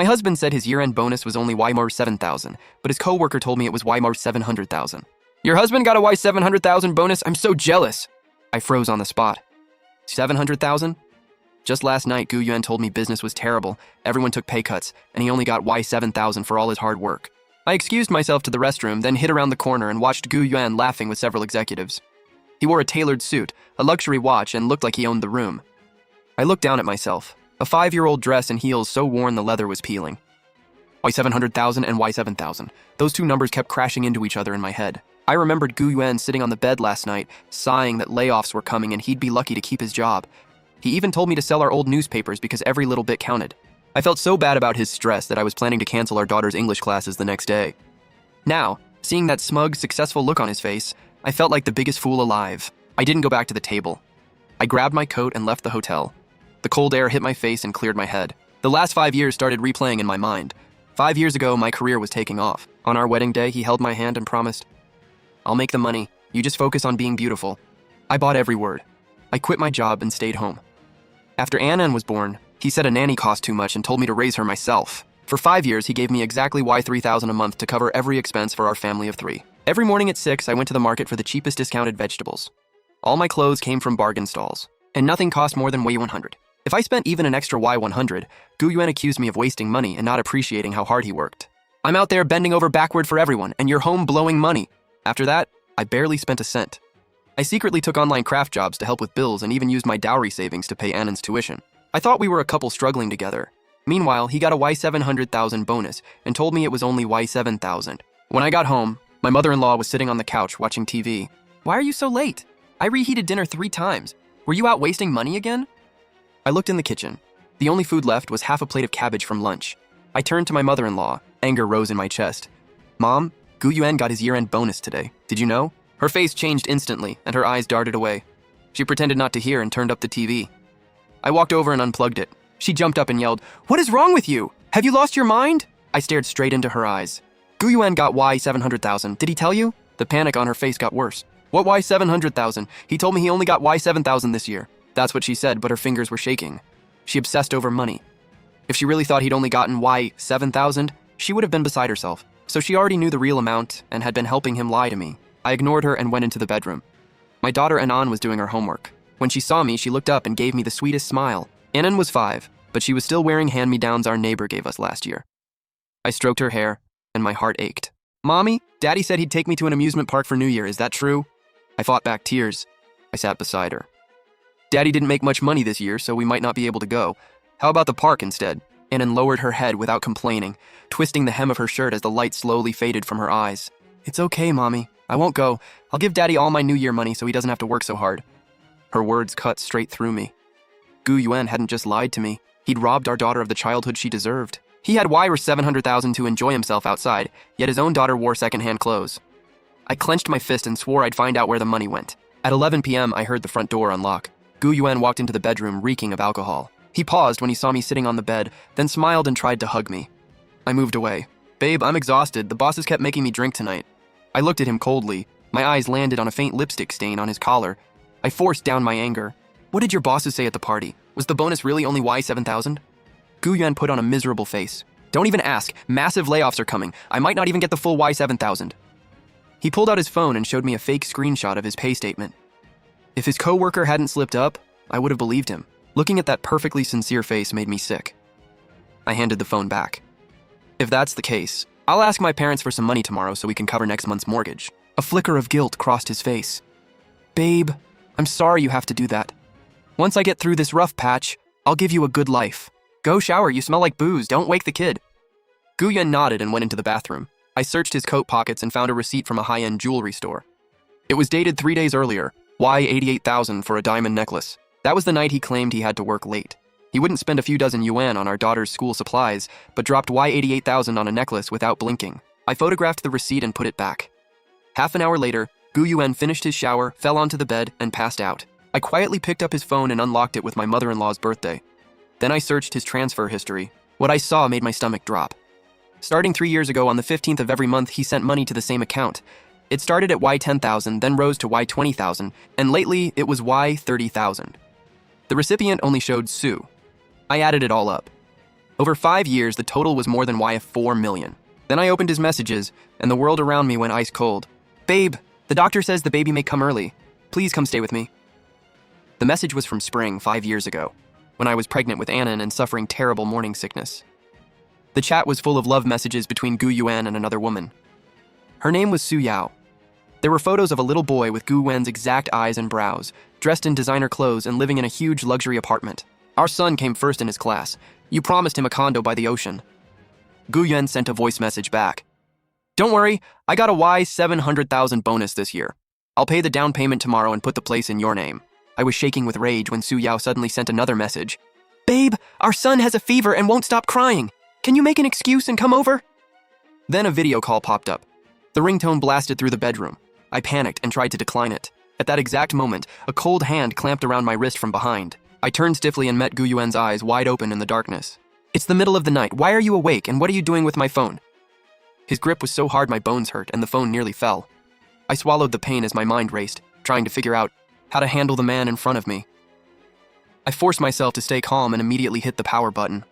My husband said his year-end bonus was only Y-7,000, but his coworker told me it was Y-700,000. Your husband got a Y-700,000 bonus? I'm so jealous. I froze on the spot. 700,000? Just last night, Gu Yuan told me business was terrible, everyone took pay cuts, and he only got Y-7,000 for all his hard work. I excused myself to the restroom, then hid around the corner and watched Gu Yuan laughing with several executives. He wore a tailored suit, a luxury watch, and looked like he owned the room. I looked down at myself, a 5-year-old dress and heels so worn the leather was peeling. Y-700,000 and Y-7,000. Those two numbers kept crashing into each other in my head. I remembered Gu Yuan sitting on the bed last night, sighing that layoffs were coming and he'd be lucky to keep his job. He even told me to sell our old newspapers because every little bit counted. I felt so bad about his stress that I was planning to cancel our daughter's English classes the next day. Now, seeing that smug, successful look on his face, I felt like the biggest fool alive. I didn't go back to the table. I grabbed my coat and left the hotel. The cold air hit my face and cleared my head. The last 5 years started replaying in my mind. 5 years ago, my career was taking off. On our wedding day, he held my hand and promised, "I'll make the money. You just focus on being beautiful." I bought every word. I quit my job and stayed home. After Annan was born, he said a nanny cost too much and told me to raise her myself. For 5 years, he gave me exactly Y-3,000 a month to cover every expense for our family of 3. Every morning at 6, I went to the market for the cheapest discounted vegetables. All my clothes came from bargain stalls, and nothing cost more than Y-100. If I spent even an extra Y-100, Gu Yuan accused me of wasting money and not appreciating how hard he worked. I'm out there bending over backward for everyone, and you're home blowing money. After that, I barely spent a cent. I secretly took online craft jobs to help with bills and even used my dowry savings to pay Annan's tuition. I thought we were a couple struggling together. Meanwhile, he got a Y-700,000 bonus and told me it was only Y-7,000. When I got home, my mother-in-law was sitting on the couch watching TV. "Why are you so late? I reheated dinner 3 times. Were you out wasting money again?" I looked in the kitchen. The only food left was half a plate of cabbage from lunch. I turned to my mother-in-law. Anger rose in my chest. "Mom, Gu Yuan got his year-end bonus today. Did you know?" Her face changed instantly, and her eyes darted away. She pretended not to hear and turned up the TV. I walked over and unplugged it. She jumped up and yelled, "What is wrong with you? Have you lost your mind?" I stared straight into her eyes. "Gu Yuan got Y-700,000. Did he tell you?" The panic on her face got worse. "What Y-700,000? He told me he only got Y-7,000 this year." That's what she said, but her fingers were shaking. She obsessed over money. If she really thought he'd only gotten Y-7,000, she would have been beside herself. So she already knew the real amount and had been helping him lie to me. I ignored her and went into the bedroom. My daughter Annan was doing her homework. When she saw me, she looked up and gave me the sweetest smile. Annan was 5, but she was still wearing hand-me-downs our neighbor gave us last year. I stroked her hair, and my heart ached. "Mommy, Daddy said he'd take me to an amusement park for New Year. Is that true?" I fought back tears. I sat beside her. "Daddy didn't make much money this year, so we might not be able to go. How about the park instead?" Annan lowered her head without complaining, twisting the hem of her shirt as the light slowly faded from her eyes. "It's okay, Mommy. I won't go. I'll give Daddy all my New Year money so he doesn't have to work so hard." Her words cut straight through me. Gu Yuan hadn't just lied to me. He'd robbed our daughter of the childhood she deserved. He had Y-700,000 to enjoy himself outside, yet his own daughter wore secondhand clothes. I clenched my fist and swore I'd find out where the money went. At 11 p.m., I heard the front door unlock. Gu Yuan walked into the bedroom reeking of alcohol. He paused when he saw me sitting on the bed, then smiled and tried to hug me. I moved away. "Babe, I'm exhausted. The bosses kept making me drink tonight." I looked at him coldly. My eyes landed on a faint lipstick stain on his collar. I forced down my anger. "What did your bosses say at the party? Was the bonus really only Y-7,000? Gu Yuan put on a miserable face. "Don't even ask. Massive layoffs are coming. I might not even get the full Y-7,000. He pulled out his phone and showed me a fake screenshot of his pay statement. If his coworker hadn't slipped up, I would have believed him. Looking at that perfectly sincere face made me sick. I handed the phone back. "If that's the case, I'll ask my parents for some money tomorrow so we can cover next month's mortgage." A flicker of guilt crossed his face. "Babe, I'm sorry you have to do that. Once I get through this rough patch, I'll give you a good life. Go shower, you smell like booze, don't wake the kid." Gu Yuan nodded and went into the bathroom. I searched his coat pockets and found a receipt from a high-end jewelry store. It was dated 3 days earlier, Y-88,000 for a diamond necklace. That was the night he claimed he had to work late. He wouldn't spend a few dozen yuan on our daughter's school supplies, but dropped Y-88,000 on a necklace without blinking. I photographed the receipt and put it back. Half an hour later, Gu Yuan finished his shower, fell onto the bed, and passed out. I quietly picked up his phone and unlocked it with my mother-in-law's birthday. Then I searched his transfer history. What I saw made my stomach drop. Starting 3 years ago, on the 15th of every month, he sent money to the same account. It started at Y-10,000, then rose to Y-20,000, and lately it was Y-30,000. The recipient only showed Sue. I added it all up. Over 5 years, the total was more than Y4 million. Then I opened his messages, and the world around me went ice cold. Babe, the doctor says the baby may come early. Please come stay with me. The message was from spring 5 years ago, when I was pregnant with Annan and suffering terrible morning sickness. The chat was full of love messages between Gu Yuan and another woman. Her name was Su Yao. There were photos of a little boy with Gu Wen's exact eyes and brows, dressed in designer clothes and living in a huge luxury apartment. Our son came first in his class. You promised him a condo by the ocean. Gu Yuan sent a voice message back. Don't worry, I got a Y700,000 bonus this year. I'll pay the down payment tomorrow and put the place in your name. I was shaking with rage when Su Yao suddenly sent another message. Babe, our son has a fever and won't stop crying. Can you make an excuse and come over? Then a video call popped up. The ringtone blasted through the bedroom. I panicked and tried to decline it. At that exact moment, a cold hand clamped around my wrist from behind. I turned stiffly and met Gu Yuan's eyes wide open in the darkness. It's the middle of the night. Why are you awake and what are you doing with my phone? His grip was so hard my bones hurt and the phone nearly fell. I swallowed the pain as my mind raced, trying to figure out how to handle the man in front of me. I forced myself to stay calm and immediately hit the power button.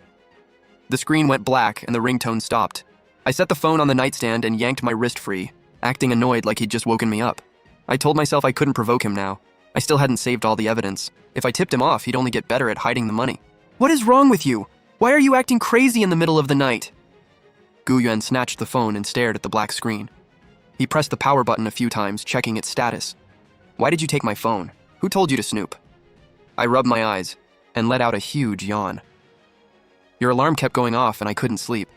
The screen went black and the ringtone stopped. I set the phone on the nightstand and yanked my wrist free, acting annoyed like he'd just woken me up. I told myself I couldn't provoke him now. I still hadn't saved all the evidence. If I tipped him off, he'd only get better at hiding the money. What is wrong with you? Why are you acting crazy in the middle of the night? Gu Yuan snatched the phone and stared at the black screen. He pressed the power button a few times, checking its status. Why did you take my phone? Who told you to snoop? I rubbed my eyes and let out a huge yawn. Your alarm kept going off and I couldn't sleep.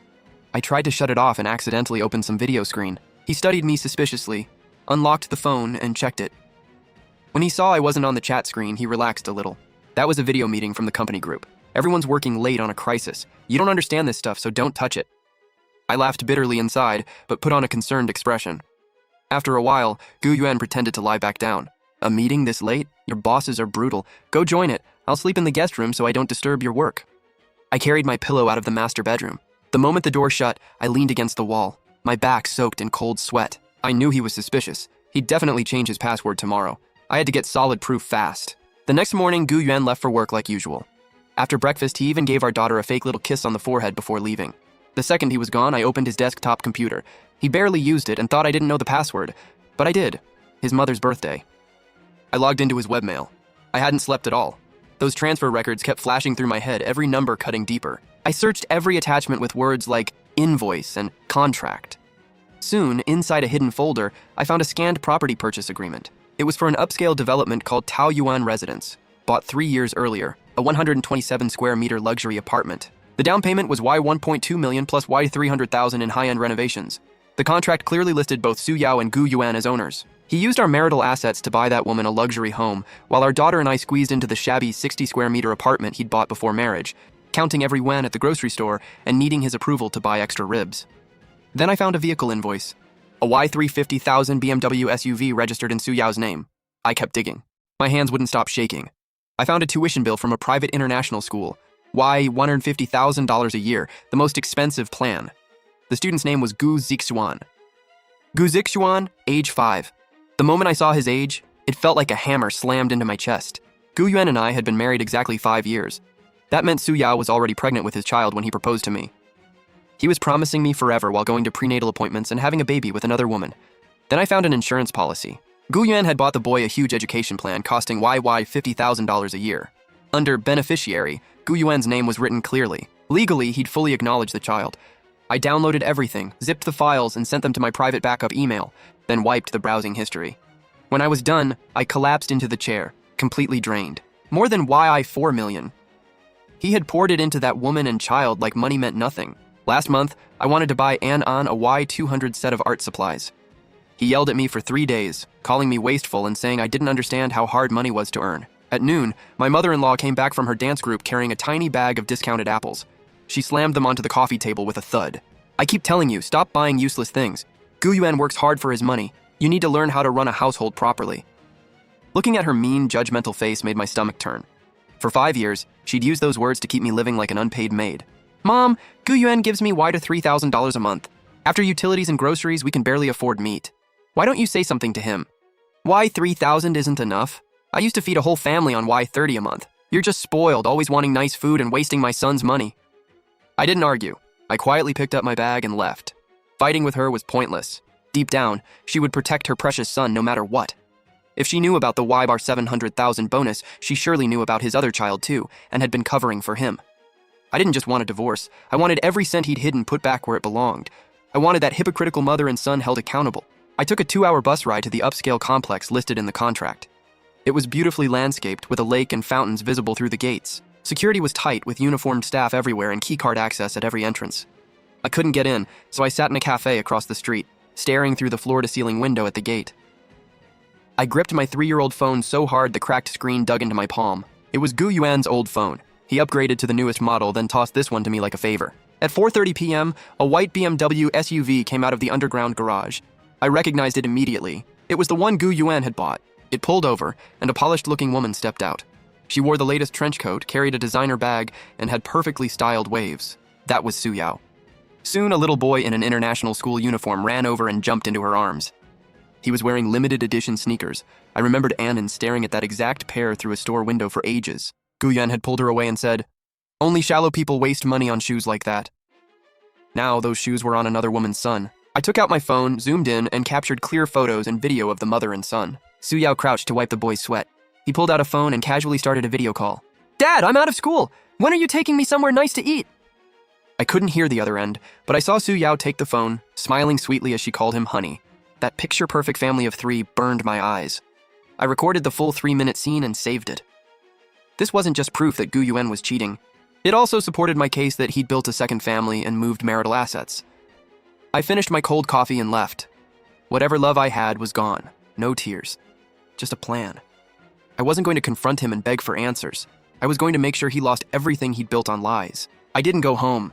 I tried to shut it off and accidentally opened some video screen. He studied me suspiciously, unlocked the phone, and checked it. When he saw I wasn't on the chat screen, he relaxed a little. That was a video meeting from the company group. Everyone's working late on a crisis. You don't understand this stuff, so don't touch it. I laughed bitterly inside, but put on a concerned expression. After a while, Gu Yuan pretended to lie back down. A meeting this late? Your bosses are brutal. Go join it. I'll sleep in the guest room so I don't disturb your work. I carried my pillow out of the master bedroom. The moment the door shut, I leaned against the wall, my back soaked in cold sweat. I knew he was suspicious. He'd definitely change his password tomorrow. I had to get solid proof fast. The next morning, Gu Yuan left for work like usual. After breakfast, he even gave our daughter a fake little kiss on the forehead before leaving. The second he was gone, I opened his desktop computer. He barely used it and thought I didn't know the password, but I did. His mother's birthday. I logged into his webmail. I hadn't slept at all. Those transfer records kept flashing through my head, every number cutting deeper. I searched every attachment with words like invoice and contract. Soon, inside a hidden folder, I found a scanned property purchase agreement. It was for an upscale development called Taoyuan Residence, bought 3 years earlier, a 127 square meter luxury apartment. The down payment was Y1.2 million plus Y300,000 in high-end renovations. The contract clearly listed both Su Yao and Gu Yuan as owners. He used our marital assets to buy that woman a luxury home, while our daughter and I squeezed into the shabby 60 square meter apartment he'd bought before marriage, counting every yuan at the grocery store and needing his approval to buy extra ribs. Then I found a vehicle invoice, a Y350,000 BMW SUV registered in Su Yao's name. I kept digging. My hands wouldn't stop shaking. I found a tuition bill from a private international school, $150,000 a year, the most expensive plan. The student's name was Gu Zixuan. Gu Zixuan, age 5. The moment I saw his age, it felt like a hammer slammed into my chest. Gu Yuan and I had been married exactly 5 years. That meant Su Yao was already pregnant with his child when he proposed to me. He was promising me forever while going to prenatal appointments and having a baby with another woman. Then I found an insurance policy. Gu Yuan had bought the boy a huge education plan costing $50,000 a year. Under beneficiary, Gu Yuan's name was written clearly. Legally, he'd fully acknowledged the child. I downloaded everything, zipped the files, and sent them to my private backup email, then wiped the browsing history. When I was done, I collapsed into the chair, completely drained. More than $4 million. He had poured it into that woman and child like money meant nothing. Last month, I wanted to buy Annan a Y200 set of art supplies. He yelled at me for 3 days, calling me wasteful and saying I didn't understand how hard money was to earn. At noon, my mother-in-law came back from her dance group carrying a tiny bag of discounted apples. She slammed them onto the coffee table with a thud. I keep telling you, stop buying useless things. Gu Yuan works hard for his money. You need to learn how to run a household properly. Looking at her mean, judgmental face made my stomach turn. For 5 years, she'd used those words to keep me living like an unpaid maid. Mom, Gu Yuan gives me Y to $3,000 a month. After utilities and groceries, we can barely afford meat. Why don't you say something to him? Why 3,000 isn't enough? I used to feed a whole family on Y30 a month. You're just spoiled, always wanting nice food and wasting my son's money. I didn't argue. I quietly picked up my bag and left. Fighting with her was pointless. Deep down, she would protect her precious son no matter what. If she knew about the Y-bar 700,000 bonus, she surely knew about his other child too, and had been covering for him. I didn't just want a divorce. I wanted every cent he'd hidden put back where it belonged. I wanted that hypocritical mother and son held accountable. I took a 2-hour bus ride to the upscale complex listed in the contract. It was beautifully landscaped with a lake and fountains visible through the gates. Security was tight with uniformed staff everywhere and keycard access at every entrance. I couldn't get in, so I sat in a cafe across the street, staring through the floor-to-ceiling window at the gate. I gripped my 3-year-old phone so hard the cracked screen dug into my palm. It was Gu Yuan's old phone. He upgraded to the newest model, then tossed this one to me like a favor. At 4:30 p.m., a white BMW SUV came out of the underground garage. I recognized it immediately. It was the one Gu Yuan had bought. It pulled over, and a polished-looking woman stepped out. She wore the latest trench coat, carried a designer bag, and had perfectly styled waves. That was Su Yao. Soon, a little boy in an international school uniform ran over and jumped into her arms. He was wearing limited edition sneakers. I remembered Annan staring at that exact pair through a store window for ages. Gu Yuan had pulled her away and said, "Only shallow people waste money on shoes like that." Now, those shoes were on another woman's son. I took out my phone, zoomed in, and captured clear photos and video of the mother and son. Su Yao crouched to wipe the boy's sweat. He pulled out a phone and casually started a video call. "Dad, I'm out of school. When are you taking me somewhere nice to eat?" I couldn't hear the other end, but I saw Su Yao take the phone, smiling sweetly as she called him honey. That picture-perfect family of 3 burned my eyes. I recorded the full 3-minute scene and saved it. This wasn't just proof that Gu Yuan was cheating. It also supported my case that he'd built a second family and moved marital assets. I finished my cold coffee and left. Whatever love I had was gone. No tears. Just a plan. I wasn't going to confront him and beg for answers. I was going to make sure he lost everything he'd built on lies. I didn't go home.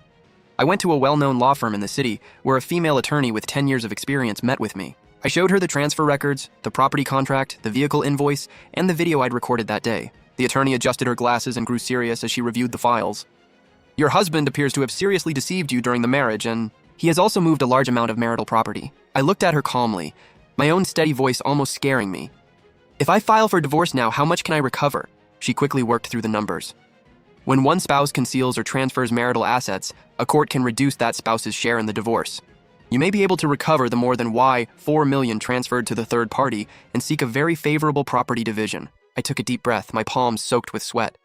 I went to a well-known law firm in the city where a female attorney with 10 years of experience met with me. I showed her the transfer records, the property contract, the vehicle invoice, and the video I'd recorded that day. The attorney adjusted her glasses and grew serious as she reviewed the files. "Your husband appears to have seriously deceived you during the marriage, and he has also moved a large amount of marital property." I looked at her calmly, my own steady voice almost scaring me. "If I file for divorce now, how much can I recover?" She quickly worked through the numbers. When one spouse conceals or transfers marital assets, a court can reduce that spouse's share in the divorce. You may be able to recover the more than $4 million transferred to the third party and seek a very favorable property division. I took a deep breath, my palms soaked with sweat.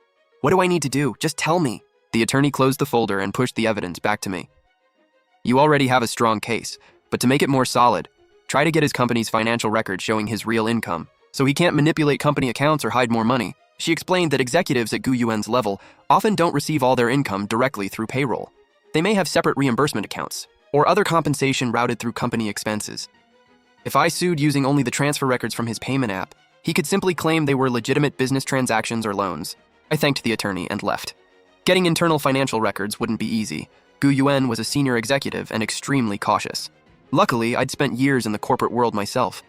"What do I need to do? Just tell me." The attorney closed the folder and pushed the evidence back to me. "You already have a strong case, but to make it more solid, try to get his company's financial records showing his real income, so he can't manipulate company accounts or hide more money." She explained that executives at Gu Yuan's level often don't receive all their income directly through payroll. They may have separate reimbursement accounts, or other compensation routed through company expenses. If I sued using only the transfer records from his payment app, he could simply claim they were legitimate business transactions or loans. I thanked the attorney and left. Getting internal financial records wouldn't be easy. Gu Yuan was a senior executive and extremely cautious. Luckily, I'd spent years in the corporate world myself.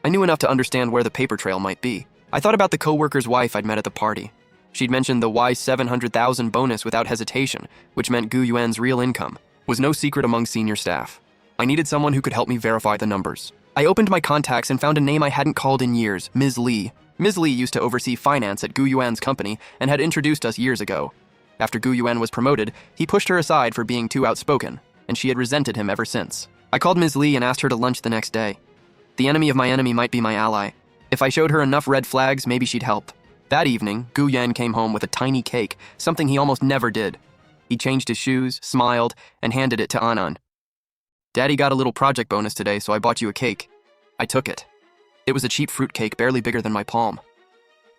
I knew enough to understand where the paper trail might be. I thought about the coworker's wife I'd met at the party. She'd mentioned the Y 700,000 bonus without hesitation, which meant Gu Yuan's real income was no secret among senior staff. I needed someone who could help me verify the numbers. I opened my contacts and found a name I hadn't called in years, Ms. Li. Ms. Li used to oversee finance at Gu Yuan's company and had introduced us years ago. After Gu Yuan was promoted, he pushed her aside for being too outspoken, and she had resented him ever since. I called Ms. Li and asked her to lunch the next day. The enemy of my enemy might be my ally. If I showed her enough red flags, maybe she'd help. That evening, Gu Yuan came home with a tiny cake, something he almost never did. He changed his shoes, smiled, and handed it to Annan. "Daddy got a little project bonus today, so I bought you a cake." I took it. It was a cheap fruit cake barely bigger than my palm.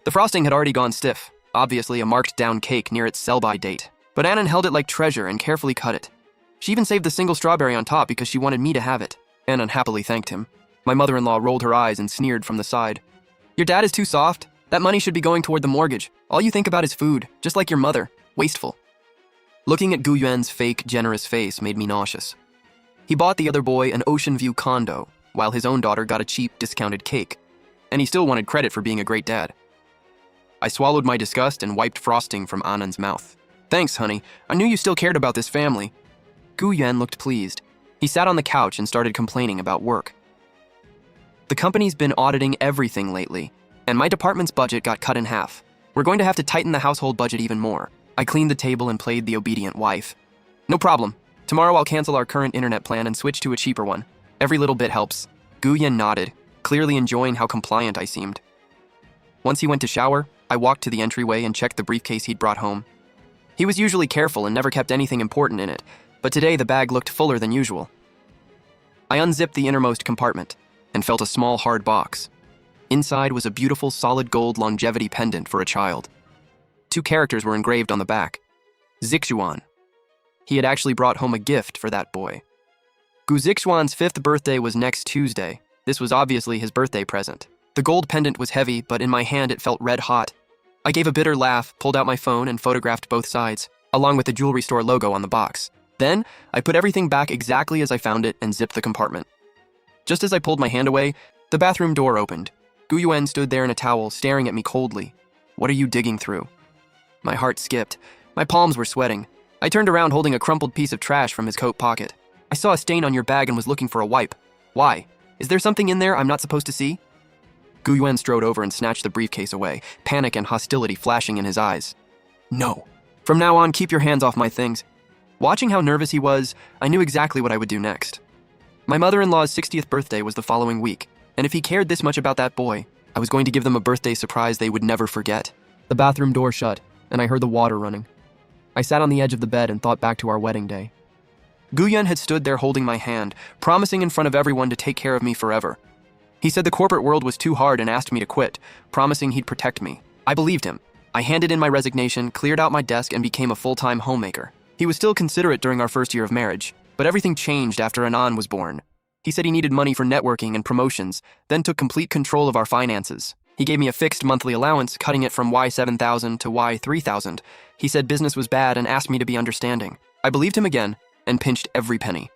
The frosting had already gone stiff, obviously a marked-down cake near its sell-by date. But Annan held it like treasure and carefully cut it. She even saved the single strawberry on top because she wanted me to have it. Annan happily thanked him. My mother-in-law rolled her eyes and sneered from the side. "Your dad is too soft. That money should be going toward the mortgage. All you think about is food, just like your mother. Wasteful." Looking at Gu Yuan's fake, generous face made me nauseous. He bought the other boy an ocean view condo, while his own daughter got a cheap, discounted cake. And he still wanted credit for being a great dad. I swallowed my disgust and wiped frosting from Annan's mouth. "Thanks, honey. I knew you still cared about this family." Gu Yuan looked pleased. He sat on the couch and started complaining about work. "The company's been auditing everything lately, and my department's budget got cut in half. We're going to have to tighten the household budget even more." I cleaned the table and played the obedient wife. No problem. Tomorrow I'll cancel our current internet plan and switch to a cheaper one. Every little bit helps. Gu Yuan nodded, clearly enjoying how compliant I seemed. Once he went to shower, I walked to the entryway and checked the briefcase he'd brought home. He was usually careful and never kept anything important in it, but today the bag looked fuller than usual. I unzipped the innermost compartment and felt a small hard box. Inside was a beautiful solid gold longevity pendant for a child. 2 characters were engraved on the back. Zixuan. He had actually brought home a gift for that boy. Gu Zixuan's 5th birthday was next Tuesday. This was obviously his birthday present. The gold pendant was heavy, but in my hand it felt red hot. I gave a bitter laugh, pulled out my phone, and photographed both sides, along with the jewelry store logo on the box. Then, I put everything back exactly as I found it and zipped the compartment. Just as I pulled my hand away, the bathroom door opened. Gu Yuan stood there in a towel, staring at me coldly. "What are you digging through?" My heart skipped. My palms were sweating. I turned around holding a crumpled piece of trash from his coat pocket. "I saw a stain on your bag and was looking for a wipe. Why? Is there something in there I'm not supposed to see?" Gu Yuan strode over and snatched the briefcase away, panic and hostility flashing in his eyes. "No. From now on, keep your hands off my things." Watching how nervous he was, I knew exactly what I would do next. My mother-in-law's 60th birthday was the following week, and if he cared this much about that boy, I was going to give them a birthday surprise they would never forget. The bathroom door shut, and I heard the water running. I sat on the edge of the bed and thought back to our wedding day. Gu Yuan had stood there holding my hand, promising in front of everyone to take care of me forever. He said the corporate world was too hard and asked me to quit, promising he'd protect me. I believed him. I handed in my resignation, cleared out my desk, and became a full-time homemaker. He was still considerate during our first year of marriage, but everything changed after Anand was born. He said he needed money for networking and promotions, then took complete control of our finances. He gave me a fixed monthly allowance, cutting it from Y7,000 to Y3,000. He said business was bad and asked me to be understanding. I believed him again and pinched every penny.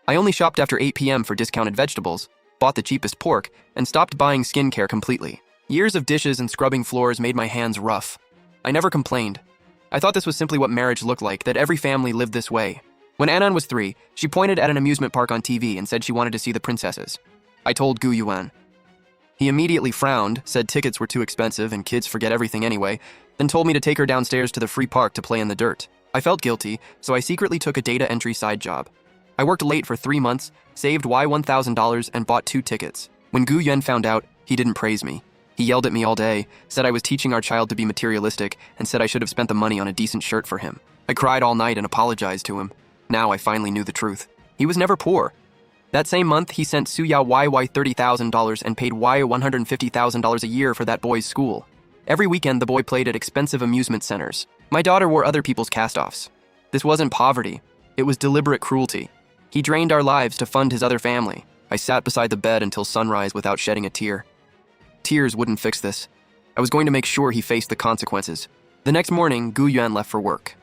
I only shopped after 8 p.m. for discounted vegetables, bought the cheapest pork, and stopped buying skincare completely. Years of dishes and scrubbing floors made my hands rough. I never complained. I thought this was simply what marriage looked like, that every family lived this way. When Anand was 3, she pointed at an amusement park on TV and said she wanted to see the princesses. I told Gu Yuan. He immediately frowned, said tickets were too expensive and kids forget everything anyway, then told me to take her downstairs to the free park to play in the dirt. I felt guilty, so I secretly took a data entry side job. I worked late for 3 months, saved $1,000, and bought 2 tickets. When Gu Yuan found out, he didn't praise me. He yelled at me all day, said I was teaching our child to be materialistic, and said I should have spent the money on a decent shirt for him. I cried all night and apologized to him. Now I finally knew the truth. He was never poor. That same month, he sent Suya $30,000 and paid $150,000 a year for that boy's school. Every weekend, the boy played at expensive amusement centers. My daughter wore other people's cast-offs. This wasn't poverty. It was deliberate cruelty. He drained our lives to fund his other family. I sat beside the bed until sunrise without shedding a tear. Tears wouldn't fix this. I was going to make sure he faced the consequences. The next morning, Gu Yuan left for work.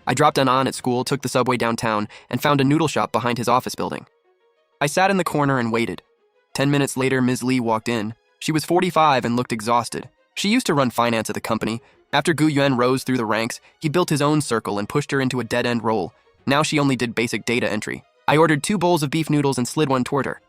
I dropped Anand at school, took the subway downtown, and found a noodle shop behind his office building. I sat in the corner and waited. 10 minutes later, Ms. Lee walked in. She was 45 and looked exhausted. She used to run finance at the company. After Gu Yuan rose through the ranks, he built his own circle and pushed her into a dead-end role. Now she only did basic data entry. I ordered 2 bowls of beef noodles and slid one toward her.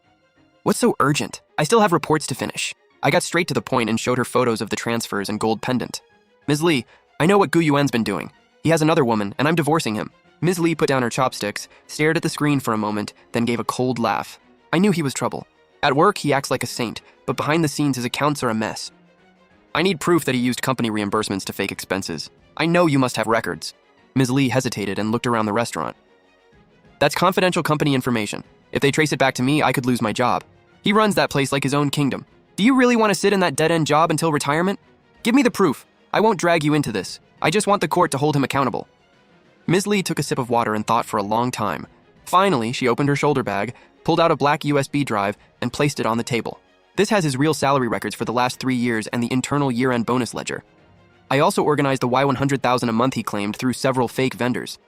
"What's so urgent? I still have reports to finish." I got straight to the point and showed her photos of the transfers and gold pendant. "Ms. Lee, I know what Gu Yuan's been doing. He has another woman, and I'm divorcing him." Ms. Lee put down her chopsticks, stared at the screen for a moment, then gave a cold laugh. I knew he was trouble. At work, he acts like a saint, but behind the scenes, his accounts are a mess. I need proof that he used company reimbursements to fake expenses. I know you must have records. Ms. Lee hesitated and looked around the restaurant. "That's confidential company information. If they trace it back to me, I could lose my job. He runs that place like his own kingdom. Do you really want to sit in that dead-end job until retirement? Give me the proof. I won't drag you into this. I just want the court to hold him accountable." Ms. Lee took a sip of water and thought for a long time. Finally, she opened her shoulder bag, pulled out a black USB drive, and placed it on the table. This has his real salary records for the last 3 years and the internal year-end bonus ledger. I also organized the $100,000 a month he claimed through several fake vendors.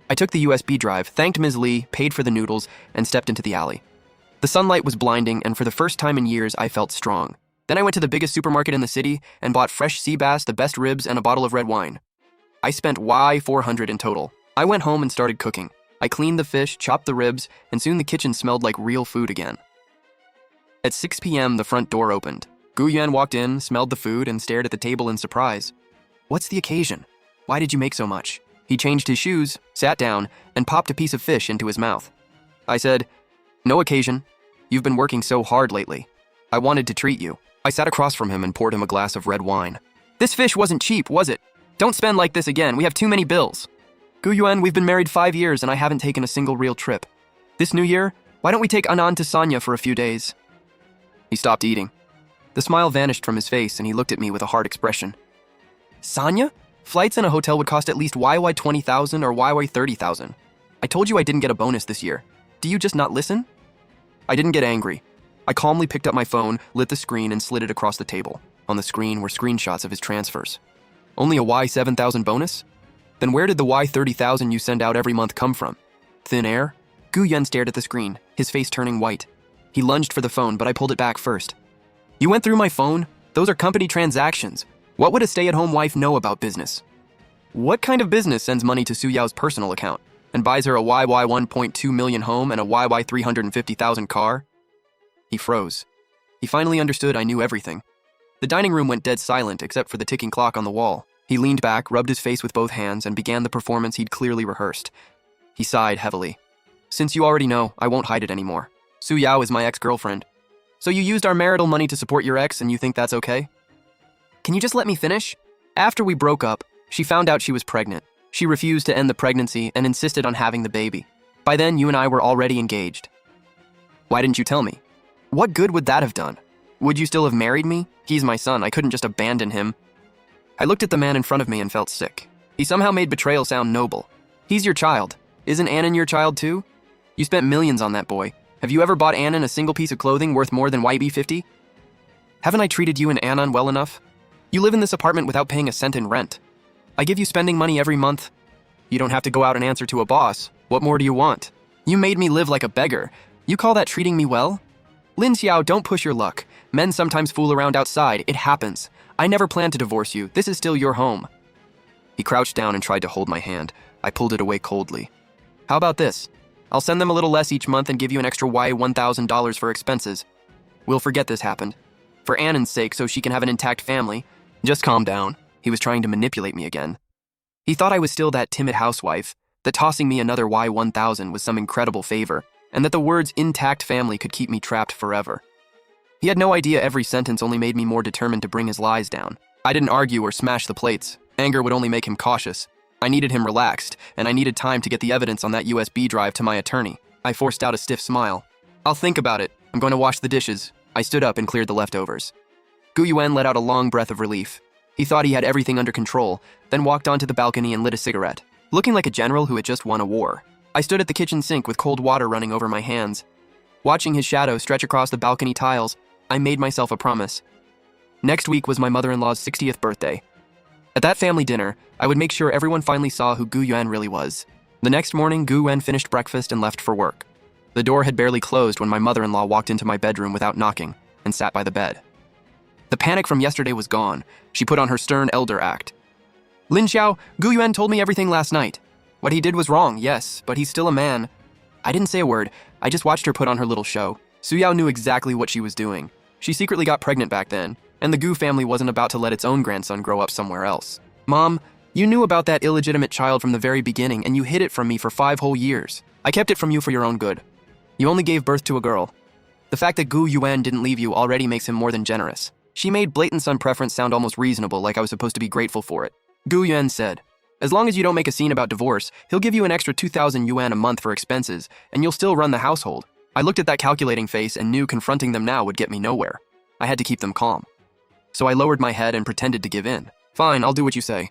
I took the USB drive, thanked Ms. Lee, paid for the noodles, and stepped into the alley. The sunlight was blinding, and for the first time in years, I felt strong. Then I went to the biggest supermarket in the city and bought fresh sea bass, the best ribs, and a bottle of red wine. I spent $400 in total. I went home and started cooking. I cleaned the fish, chopped the ribs, and soon the kitchen smelled like real food again. At 6 p.m., the front door opened. Gu Yuan walked in, smelled the food, and stared at the table in surprise. "What's the occasion? Why did you make so much?" He He changed his shoes, sat down, and popped a piece of fish into his mouth. I said, "No occasion. You've been working so hard lately. I wanted to treat you." I sat across from him and poured him a glass of red wine. "This fish wasn't cheap, was it? Don't spend like this again. We have too many bills. Gu Yuan, we've been married 5 years and I haven't taken a single real trip. This new year, why don't we take Anand to Sanya for a few days?" He stopped eating. The smile vanished from his face and he looked at me with a hard expression. "Sanya? Flights and a hotel would cost at least YY 20,000 or YY 30,000. I told you I didn't get a bonus this year. Do you just not listen?" I didn't get angry. I calmly picked up my phone, lit the screen, and slid it across the table. On the screen were screenshots of his transfers. Only a Y 7,000 bonus? Then where did the Y 30,000 you send out every month come from? Thin air? Gu Yuan stared at the screen, his face turning white. He lunged for the phone, but I pulled it back first. "You went through my phone? Those are company transactions. What would a stay-at-home wife know about business? What kind of business sends money to Su Yao's personal account and buys her a YY 1.2 million home and a YY 350,000 car?" He froze. He finally understood I knew everything. The dining room went dead silent except for the ticking clock on the wall. He leaned back, rubbed his face with both hands, and began the performance he'd clearly rehearsed. He sighed heavily. "Since you already know, I won't hide it anymore. Su Yao is my ex-girlfriend. So you used our marital money to support your ex and you think that's okay? Can you just let me finish? After we broke up, she found out she was pregnant. She refused to end the pregnancy and insisted on having the baby. By then, you and I were already engaged. Why didn't you tell me? What good would that have done? Would you still have married me? He's my son. I couldn't just abandon him." I looked at the man in front of me and felt sick. He somehow made betrayal sound noble. He's your child. Isn't Annan your child too? You spent millions on that boy. Have you ever bought Annan a single piece of clothing worth more than YB50? Haven't I treated you and Annan well enough? You live in this apartment without paying a cent in rent. I give you spending money every month. You don't have to go out and answer to a boss. What more do you want? You made me live like a beggar. You call that treating me well? Lin Xiao, don't push your luck. Men sometimes fool around outside. It happens. I never planned to divorce you. This is still your home. He crouched down and tried to hold my hand. I pulled it away coldly. How about this? I'll send them a little less each month and give you an extra $1,000 for expenses. We'll forget this happened. For Annan's sake, so she can have an intact family. Just calm down. He was trying to manipulate me again. He thought I was still that timid housewife, that tossing me another Y1000 was some incredible favor, and that the words intact family could keep me trapped forever. He had no idea every sentence only made me more determined to bring his lies down. I didn't argue or smash the plates. Anger would only make him cautious. I needed him relaxed, and I needed time to get the evidence on that USB drive to my attorney. I forced out a stiff smile. I'll think about it. I'm going to wash the dishes. I stood up and cleared the leftovers. Gu Yuan let out a long breath of relief. He thought he had everything under control, then walked onto the balcony and lit a cigarette, looking like a general who had just won a war. I stood at the kitchen sink with cold water running over my hands. Watching his shadow stretch across the balcony tiles, I made myself a promise. Next week was my mother-in-law's 60th birthday. At that family dinner, I would make sure everyone finally saw who Gu Yuan really was. The next morning, Gu Yuan finished breakfast and left for work. The door had barely closed when my mother-in-law walked into my bedroom without knocking and sat by the bed. The panic from yesterday was gone. She put on her stern elder act. Lin Xiao, Gu Yuan told me everything last night. What he did was wrong, yes, but he's still a man. I didn't say a word. I just watched her put on her little show. Su Yao knew exactly what she was doing. She secretly got pregnant back then, and the Gu family wasn't about to let its own grandson grow up somewhere else. Mom, you knew about that illegitimate child from the very beginning, and you hid it from me for 5 whole years. I kept it from you for your own good. You only gave birth to a girl. The fact that Gu Yuan didn't leave you already makes him more than generous. She made blatant son preference sound almost reasonable, like I was supposed to be grateful for it. Gu Yuan said, as long as you don't make a scene about divorce, he'll give you an extra 2,000 yuan a month for expenses, and you'll still run the household. I looked at that calculating face and knew confronting them now would get me nowhere. I had to keep them calm. So I lowered my head and pretended to give in. Fine, I'll do what you say.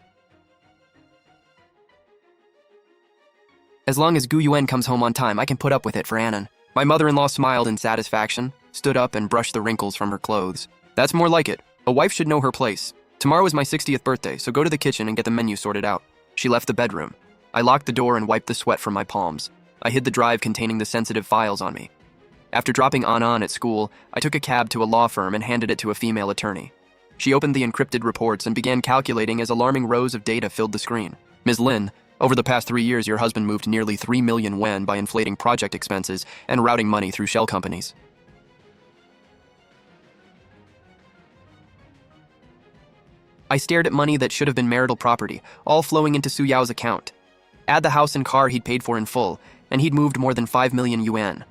As long as Gu Yuan comes home on time, I can put up with it for Annan. My mother-in-law smiled in satisfaction, stood up and brushed the wrinkles from her clothes. That's more like it. A wife should know her place. Tomorrow is my 60th birthday, so go to the kitchen and get the menu sorted out. She left the bedroom. I locked the door and wiped the sweat from my palms. I hid the drive containing the sensitive files on me. After dropping Annan at school, I took a cab to a law firm and handed it to a female attorney. She opened the encrypted reports and began calculating as alarming rows of data filled the screen. Ms. Lin, over the past 3 years, your husband moved nearly 3 million yuan by inflating project expenses and routing money through shell companies. I stared at money that should have been marital property, all flowing into Su Yao's account. Add the house and car he'd paid for in full, and he'd moved more than 5 million yuan.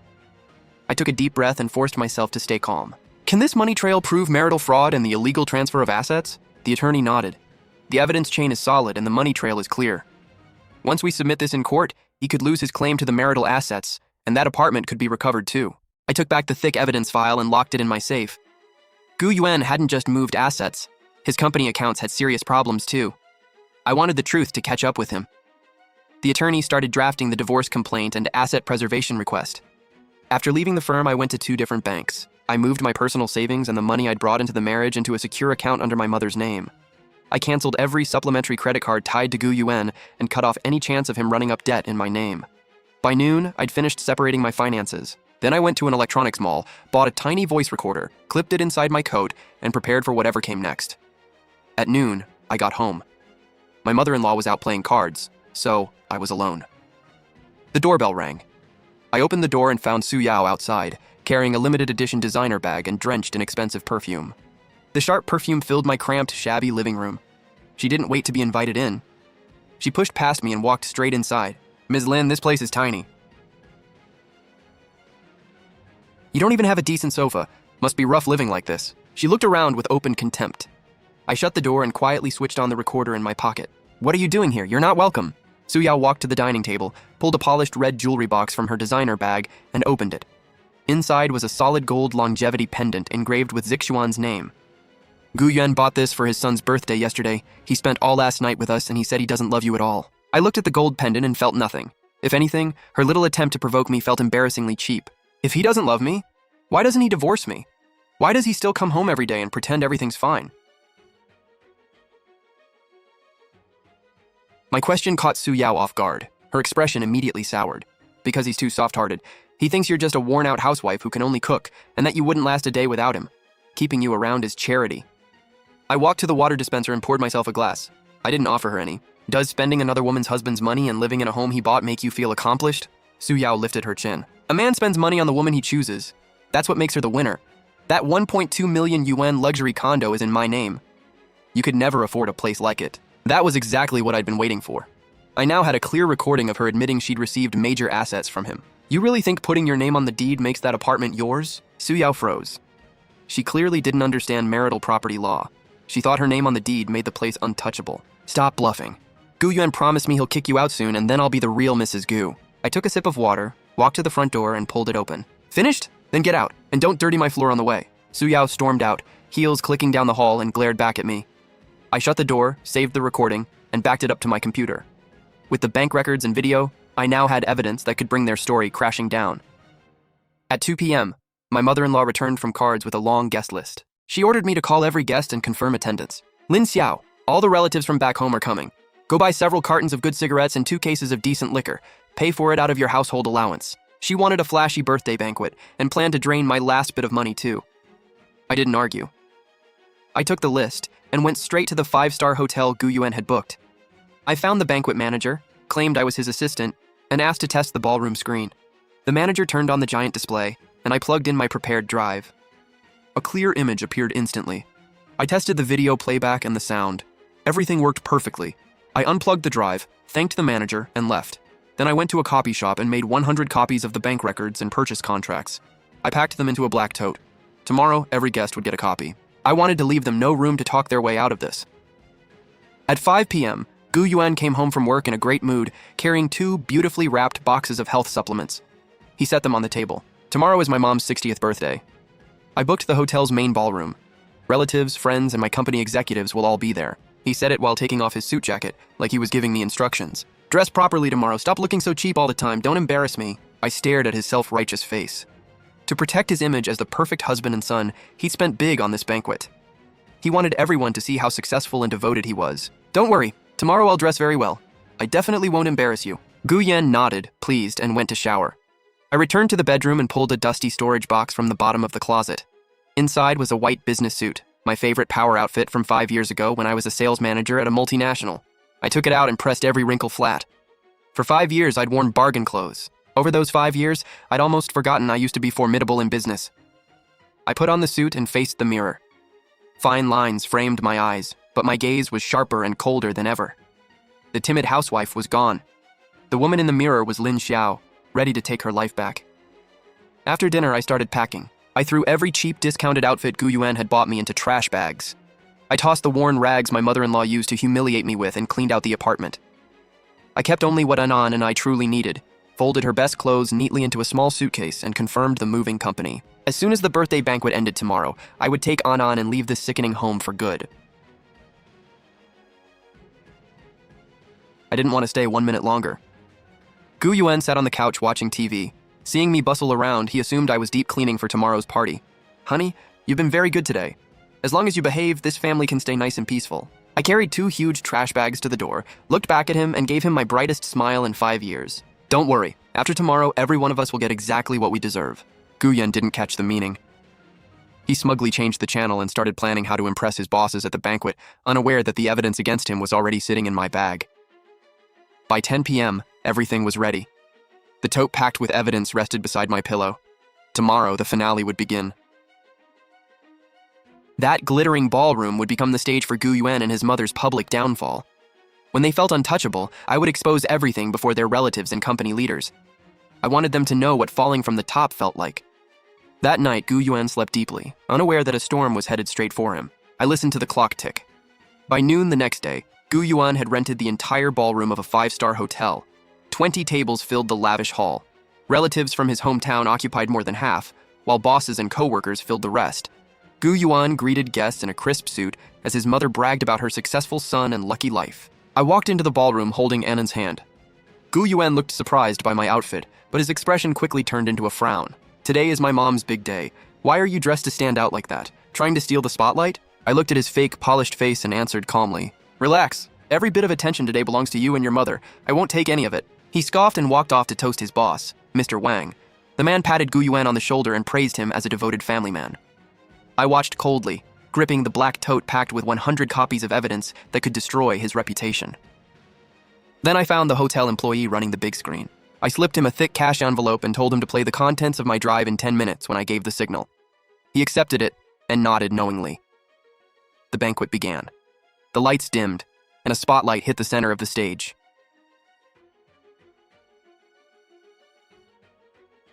I took a deep breath and forced myself to stay calm. Can this money trail prove marital fraud and the illegal transfer of assets? The attorney nodded. The evidence chain is solid and the money trail is clear. Once we submit this in court, he could lose his claim to the marital assets, and that apartment could be recovered too. I took back the thick evidence file and locked it in my safe. Gu Yuan hadn't just moved assets. His company accounts had serious problems too. I wanted the truth to catch up with him. The attorney started drafting the divorce complaint and asset preservation request. After leaving the firm, I went to 2 different banks. I moved my personal savings and the money I'd brought into the marriage into a secure account under my mother's name. I canceled every supplementary credit card tied to Gu Yuan and cut off any chance of him running up debt in my name. By noon, I'd finished separating my finances. Then I went to an electronics mall, bought a tiny voice recorder, clipped it inside my coat, and prepared for whatever came next. At noon, I got home. My mother-in-law was out playing cards, so I was alone. The doorbell rang. I opened the door and found Su Yao outside, carrying a limited edition designer bag and drenched in expensive perfume. The sharp perfume filled my cramped, shabby living room. She didn't wait to be invited in. She pushed past me and walked straight inside. Ms. Lin, this place is tiny. You don't even have a decent sofa. Must be rough living like this. She looked around with open contempt. I shut the door and quietly switched on the recorder in my pocket. What are you doing here? You're not welcome. Su Yao walked to the dining table, pulled a polished red jewelry box from her designer bag, and opened it. Inside was a solid gold longevity pendant engraved with Zixuan's name. Gu Yuan bought this for his son's birthday yesterday. He spent all last night with us and he said he doesn't love you at all. I looked at the gold pendant and felt nothing. If anything, her little attempt to provoke me felt embarrassingly cheap. If he doesn't love me, why doesn't he divorce me? Why does he still come home every day and pretend everything's fine? My question caught Su Yao off guard. Her expression immediately soured. Because he's too soft-hearted. He thinks you're just a worn-out housewife who can only cook, and that you wouldn't last a day without him. Keeping you around is charity. I walked to the water dispenser and poured myself a glass. I didn't offer her any. Does spending another woman's husband's money and living in a home he bought make you feel accomplished? Su Yao lifted her chin. A man spends money on the woman he chooses. That's what makes her the winner. That 1.2 million yuan luxury condo is in my name. You could never afford a place like it. That was exactly what I'd been waiting for. I now had a clear recording of her admitting she'd received major assets from him. You really think putting your name on the deed makes that apartment yours? Su Yao froze. She clearly didn't understand marital property law. She thought her name on the deed made the place untouchable. Stop bluffing. Gu Yuan promised me he'll kick you out soon and then I'll be the real Mrs. Gu. I took a sip of water, walked to the front door and pulled it open. Finished? Then get out, and don't dirty my floor on the way. Su Yao stormed out, heels clicking down the hall and glared back at me. I shut the door, saved the recording, and backed it up to my computer. With the bank records and video, I now had evidence that could bring their story crashing down. At 2 p.m., my mother-in-law returned from cards with a long guest list. She ordered me to call every guest and confirm attendance. Lin Xiao, all the relatives from back home are coming. Go buy several cartons of good cigarettes and 2 cases of decent liquor. Pay for it out of your household allowance. She wanted a flashy birthday banquet and planned to drain my last bit of money too. I didn't argue. I took the list and went straight to the 5-star hotel Gu Yuan had booked. I found the banquet manager, claimed I was his assistant, and asked to test the ballroom screen. The manager turned on the giant display, and I plugged in my prepared drive. A clear image appeared instantly. I tested the video playback and the sound. Everything worked perfectly. I unplugged the drive, thanked the manager, and left. Then I went to a copy shop and made 100 copies of the bank records and purchase contracts. I packed them into a black tote. Tomorrow, every guest would get a copy. I wanted to leave them no room to talk their way out of this. At 5 p.m., Gu Yuan came home from work in a great mood, carrying 2 beautifully wrapped boxes of health supplements. He set them on the table. Tomorrow is my mom's 60th birthday. I booked the hotel's main ballroom. Relatives, friends, and my company executives will all be there. He said it while taking off his suit jacket, like he was giving me instructions. Dress properly tomorrow. Stop looking so cheap all the time. Don't embarrass me. I stared at his self-righteous face. To protect his image as the perfect husband and son, he spent big on this banquet. He wanted everyone to see how successful and devoted he was. Don't worry. Tomorrow I'll dress very well. I definitely won't embarrass you. Gu Yuan nodded, pleased, and went to shower. I returned to the bedroom and pulled a dusty storage box from the bottom of the closet. Inside was a white business suit, my favorite power outfit from 5 years ago when I was a sales manager at a multinational. I took it out and pressed every wrinkle flat. For 5 years, I'd worn bargain clothes. Over those 5 years, I'd almost forgotten I used to be formidable in business. I put on the suit and faced the mirror. Fine lines framed my eyes, but my gaze was sharper and colder than ever. The timid housewife was gone. The woman in the mirror was Lin Xiao, ready to take her life back. After dinner, I started packing. I threw every cheap, discounted outfit Gu Yuan had bought me into trash bags. I tossed the worn rags my mother-in-law used to humiliate me with and cleaned out the apartment. I kept only what Anan and I truly needed, folded her best clothes neatly into a small suitcase, and confirmed the moving company. As soon as the birthday banquet ended tomorrow, I would take Anan and leave this sickening home for good. I didn't want to stay 1 minute longer. Gu Yuan sat on the couch watching TV. Seeing me bustle around, he assumed I was deep cleaning for tomorrow's party. Honey, you've been very good today. As long as you behave, this family can stay nice and peaceful. I carried 2 huge trash bags to the door, looked back at him, and gave him my brightest smile in 5 years. Don't worry, after tomorrow, every one of us will get exactly what we deserve. Gu Yuan didn't catch the meaning. He smugly changed the channel and started planning how to impress his bosses at the banquet, unaware that the evidence against him was already sitting in my bag. By 10 p.m., everything was ready. The tote packed with evidence rested beside my pillow. Tomorrow, the finale would begin. That glittering ballroom would become the stage for Gu Yuan and his mother's public downfall. When they felt untouchable, I would expose everything before their relatives and company leaders. I wanted them to know what falling from the top felt like. That night, Gu Yuan slept deeply, unaware that a storm was headed straight for him. I listened to the clock tick. By noon the next day, Gu Yuan had rented the entire ballroom of a 5-star hotel. 20 tables filled the lavish hall. Relatives from his hometown occupied more than half, while bosses and co-workers filled the rest. Gu Yuan greeted guests in a crisp suit as his mother bragged about her successful son and lucky life. I walked into the ballroom holding Annan's hand. Gu Yuan looked surprised by my outfit, but his expression quickly turned into a frown. Today is my mom's big day. Why are you dressed to stand out like that? Trying to steal the spotlight? I looked at his fake, polished face and answered calmly. Relax. Every bit of attention today belongs to you and your mother. I won't take any of it. He scoffed and walked off to toast his boss, Mr. Wang. The man patted Gu Yuan on the shoulder and praised him as a devoted family man. I watched coldly, gripping the black tote packed with 100 copies of evidence that could destroy his reputation. Then I found the hotel employee running the big screen. I slipped him a thick cash envelope and told him to play the contents of my drive in 10 minutes when I gave the signal. He accepted it and nodded knowingly. The banquet began. The lights dimmed, and a spotlight hit the center of the stage.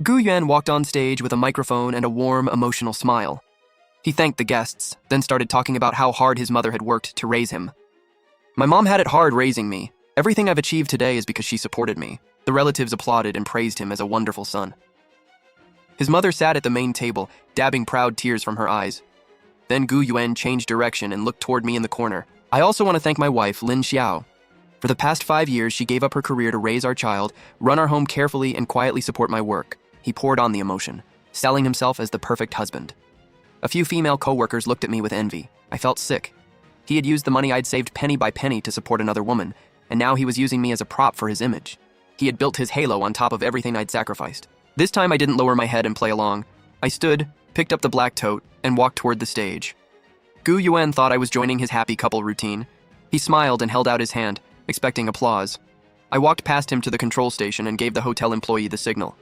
Gu Yuan walked on stage with a microphone and a warm, emotional smile. He thanked the guests, then started talking about how hard his mother had worked to raise him. My mom had it hard raising me. Everything I've achieved today is because she supported me. The relatives applauded and praised him as a wonderful son. His mother sat at the main table, dabbing proud tears from her eyes. Then Gu Yuan changed direction and looked toward me in the corner. I also want to thank my wife, Lin Xiao. For the past 5 years, she gave up her career to raise our child, run our home carefully, and quietly support my work. He poured on the emotion, selling himself as the perfect husband. A few female co-workers looked at me with envy. I felt sick. He had used the money I'd saved penny by penny to support another woman, and now he was using me as a prop for his image. He had built his halo on top of everything I'd sacrificed. This time I didn't lower my head and play along. I stood, picked up the black tote, and walked toward the stage. Gu Yuan thought I was joining his happy couple routine. He smiled and held out his hand, expecting applause. I walked past him to the control station and gave the hotel employee the signal.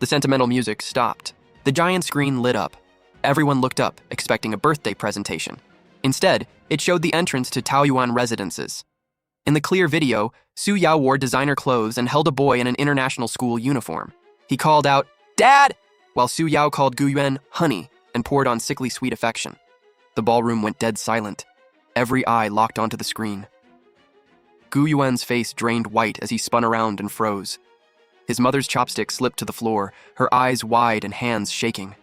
The sentimental music stopped. The giant screen lit up. Everyone looked up, expecting a birthday presentation. Instead, it showed the entrance to Taoyuan residences. In the clear video, Su Yao wore designer clothes and held a boy in an international school uniform. He called out, "Dad!" while Su Yao called Gu Yuan honey and poured on sickly sweet affection. The ballroom went dead silent. Every eye locked onto the screen. Gu Yuan's face drained white as he spun around and froze. His mother's chopstick slipped to the floor, her eyes wide and hands shaking.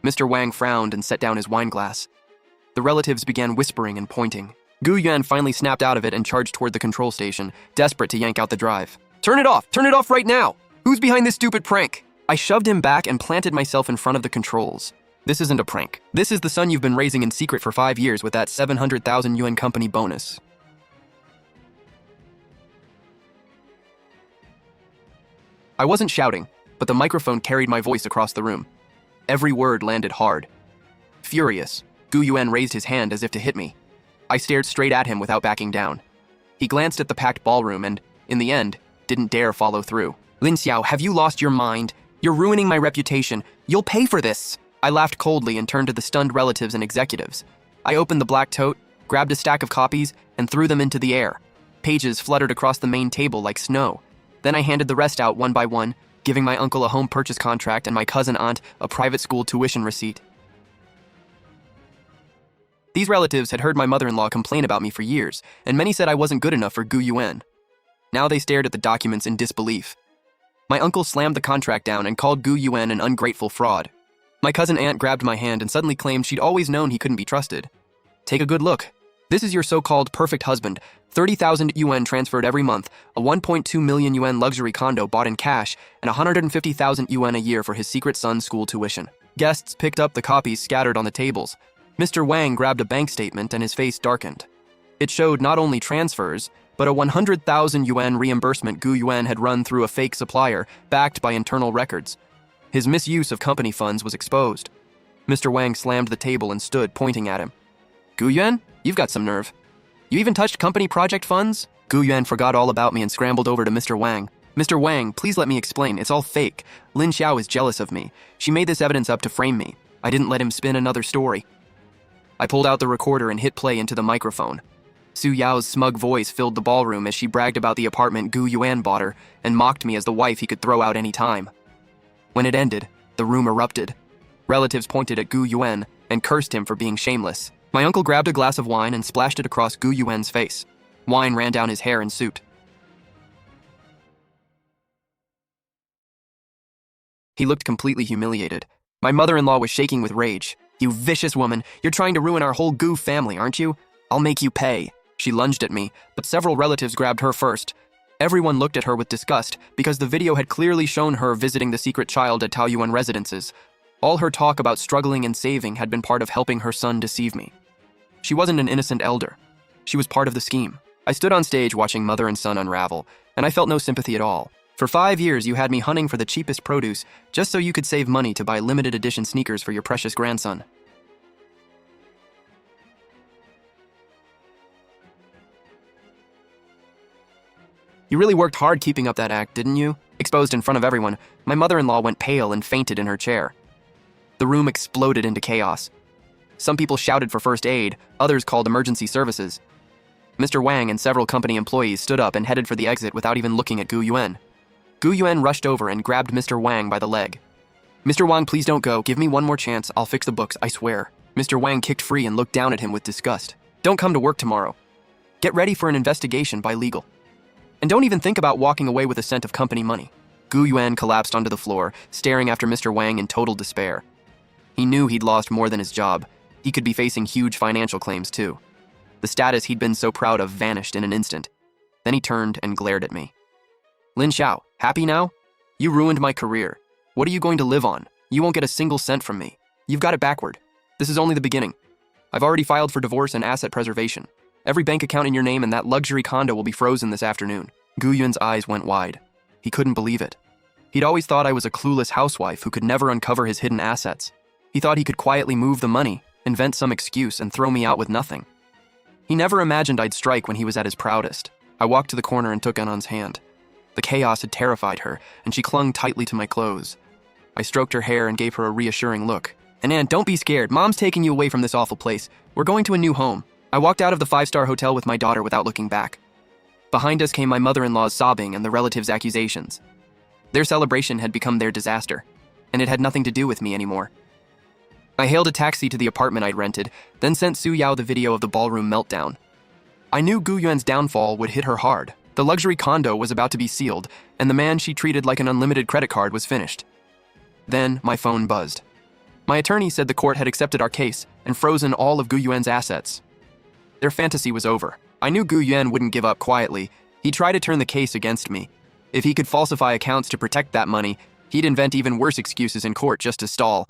Mr. Wang frowned and set down his wine glass. The relatives began whispering and pointing. Gu Yuan finally snapped out of it and charged toward the control station, desperate to yank out the drive. Turn it off! Turn it off right now! Who's behind this stupid prank?" I shoved him back and planted myself in front of the controls. This isn't a prank. This is the son you've been raising in secret for 5 years with that 700,000 yuan company bonus. I wasn't shouting, but the microphone carried my voice across the room. Every word landed hard. Furious, Gu Yuan raised his hand as if to hit me. I stared straight at him without backing down. He glanced at the packed ballroom and, in the end, didn't dare follow through. "Lin Xiao, have you lost your mind? You're ruining my reputation. You'll pay for this." I laughed coldly and turned to the stunned relatives and executives. I opened the black tote, grabbed a stack of copies, and threw them into the air. Pages fluttered across the main table like snow. Then I handed the rest out one by one, giving my uncle a home purchase contract and my cousin aunt a private school tuition receipt. These relatives had heard my mother-in-law complain about me for years, and many said I wasn't good enough for Gu Yuan. Now they stared at the documents in disbelief. My uncle slammed the contract down and called Gu Yuan an ungrateful fraud. My cousin aunt grabbed my hand and suddenly claimed she'd always known he couldn't be trusted. Take a good look. This is your so-called perfect husband, 30,000 yuan transferred every month, a 1.2 million yuan luxury condo bought in cash, and 150,000 yuan a year for his secret son's school tuition. Guests picked up the copies scattered on the tables. Mr. Wang grabbed a bank statement and his face darkened. It showed not only transfers, but a 100,000 yuan reimbursement Gu Yuan had run through a fake supplier, backed by internal records. His misuse of company funds was exposed. Mr. Wang slammed the table and stood, pointing at him. Gu Yuan, you've got some nerve. You even touched company project funds? Gu Yuan forgot all about me and scrambled over to Mr. Wang. Mr. Wang, please let me explain. It's all fake. Lin Xiao is jealous of me. She made this evidence up to frame me. I didn't let him spin another story. I pulled out the recorder and hit play into the microphone. Su Yao's smug voice filled the ballroom as she bragged about the apartment Gu Yuan bought her and mocked me as the wife he could throw out any time. When it ended, the room erupted. Relatives pointed at Gu Yuan and cursed him for being shameless. My uncle grabbed a glass of wine and splashed it across Gu Yuan's face. Wine ran down his hair and suit. He looked completely humiliated. My mother-in-law was shaking with rage. You vicious woman, you're trying to ruin our whole Gu family, aren't you? I'll make you pay. She lunged at me, but several relatives grabbed her first. Everyone looked at her with disgust because the video had clearly shown her visiting the secret child at Taoyuan residences. All her talk about struggling and saving had been part of helping her son deceive me. She wasn't an innocent elder. She was part of the scheme. I stood on stage watching mother and son unravel, and I felt no sympathy at all. For 5 years, you had me hunting for the cheapest produce just so you could save money to buy limited edition sneakers for your precious grandson. You really worked hard keeping up that act, didn't you? Exposed in front of everyone, my mother-in-law went pale and fainted in her chair. The room exploded into chaos. Some people shouted for first aid, others called emergency services. Mr. Wang and several company employees stood up and headed for the exit without even looking at Gu Yuan. Gu Yuan rushed over and grabbed Mr. Wang by the leg. Mr. Wang, please don't go. Give me one more chance. I'll fix the books, I swear. Mr. Wang kicked free and looked down at him with disgust. Don't come to work tomorrow. Get ready for an investigation by legal. And don't even think about walking away with a cent of company money. Gu Yuan collapsed onto the floor, staring after Mr. Wang in total despair. He knew he'd lost more than his job. He could be facing huge financial claims, too. The status he'd been so proud of vanished in an instant. Then he turned and glared at me. Lin Xiao, happy now? You ruined my career. What are you going to live on? You won't get a single cent from me. You've got it backward. This is only the beginning. I've already filed for divorce and asset preservation. Every bank account in your name and that luxury condo will be frozen this afternoon. Gu Yuan's eyes went wide. He couldn't believe it. He'd always thought I was a clueless housewife who could never uncover his hidden assets. He thought he could quietly move the money, invent some excuse, and throw me out with nothing. He never imagined I'd strike when he was at his proudest. I walked to the corner and took Anan's hand. The chaos had terrified her, and she clung tightly to my clothes. I stroked her hair and gave her a reassuring look. Anan, don't be scared. Mom's taking you away from this awful place. We're going to a new home. I walked out of the 5-star hotel with my daughter without looking back. Behind us came my mother-in-law's sobbing and the relatives' accusations. Their celebration had become their disaster, and it had nothing to do with me anymore. I hailed a taxi to the apartment I'd rented, then sent Su Yao the video of the ballroom meltdown. I knew Gu Yuan's downfall would hit her hard. The luxury condo was about to be sealed, and the man she treated like an unlimited credit card was finished. Then my phone buzzed. My attorney said the court had accepted our case and frozen all of Gu Yuan's assets. Their fantasy was over. I knew Gu Yuan wouldn't give up quietly. He'd try to turn the case against me. If he could falsify accounts to protect that money, he'd invent even worse excuses in court just to stall.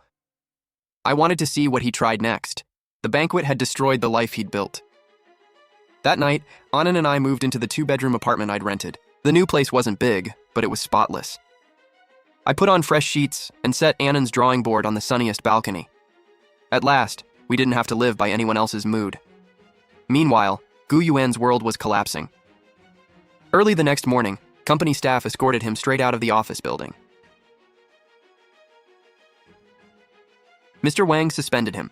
I wanted to see what he tried next. The banquet had destroyed the life he'd built. That night, Anand and I moved into the 2-bedroom apartment I'd rented. The new place wasn't big, but it was spotless. I put on fresh sheets and set Anand's drawing board on the sunniest balcony. At last, we didn't have to live by anyone else's mood. Meanwhile, Gu Yuan's world was collapsing. Early the next morning, company staff escorted him straight out of the office building. Mr. Wang suspended him.